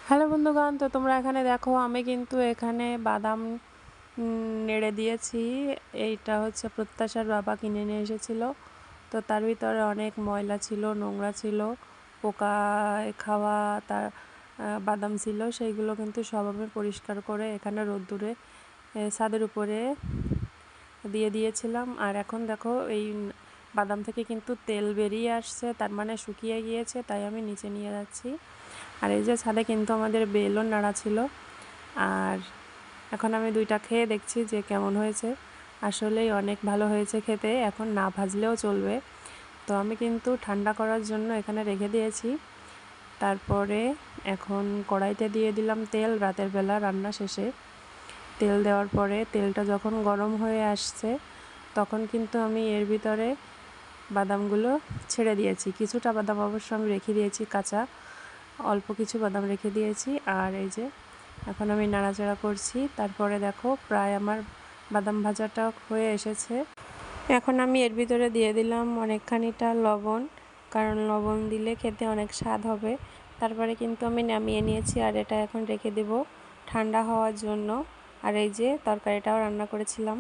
Hello বন্ধুগণ, তো তোমরা এখানে দেখো আমি কিন্তু এখানে বাদাম নেড়ে দিয়েছি। এইটা হচ্ছে প্রত্যাশার বাবা কিনে নিয়ে এসেছিল। তো তার ভিতরে অনেক ময়লা ছিল, নোংরা ছিল, পোকা খাওয়া তার বাদাম ছিল। সেইগুলো কিন্তু সব আমি পরিষ্কার করে এখানে রোদ্দুরে ছাদের উপরে দিয়ে দিয়েছিলাম। আর এখন দেখো এই বাদাম থেকে কিন্তু তেল বেরিয়ে আসছে, তার মানে শুকিয়ে গিয়েছে, তাই আমি নিচে নিয়ে যাচ্ছি। আর এই যে ছাদে কিন্তু আমাদের বেলও নাড়া ছিল। আর এখন আমি দুইটা খেয়ে দেখছি যে কেমন হয়েছে। আসলেই অনেক ভালো হয়েছে খেতে, এখন না ভাজলেও চলবে। তো আমি কিন্তু ঠান্ডা করার জন্য এখানে রেখে দিয়েছি। তারপরে এখন কড়াইতে দিয়ে দিলাম তেল। রাতের বেলা রান্না শেষে তেল দেওয়ার পরে তেলটা যখন গরম হয়ে আসছে তখন কিন্তু আমি এর ভিতরে বাদামগুলো ছেড়ে দিয়েছি। কিছুটা বাদাম অবশ্য আমি রেখে দিয়েছি কাঁচা, অল্প কিছু বাদাম রেখে দিয়েছি। আর এই যে এখন আমি নাড়াচাড়া করছি। তারপরে দেখো প্রায় আমার বাদাম ভাজাটা হয়ে এসেছে। এখন আমি এর ভিতরে দিয়ে দিলাম অনেকখানিটা লবণ, কারণ লবণ দিলে খেতে অনেক স্বাদ হবে। তারপরে কিন্তু আমি নামিয়ে নিয়েছি আর এটা এখন রেখে দেব ঠান্ডা হওয়ার জন্য। আর এই যে তরকারিটাও রান্না করেছিলাম।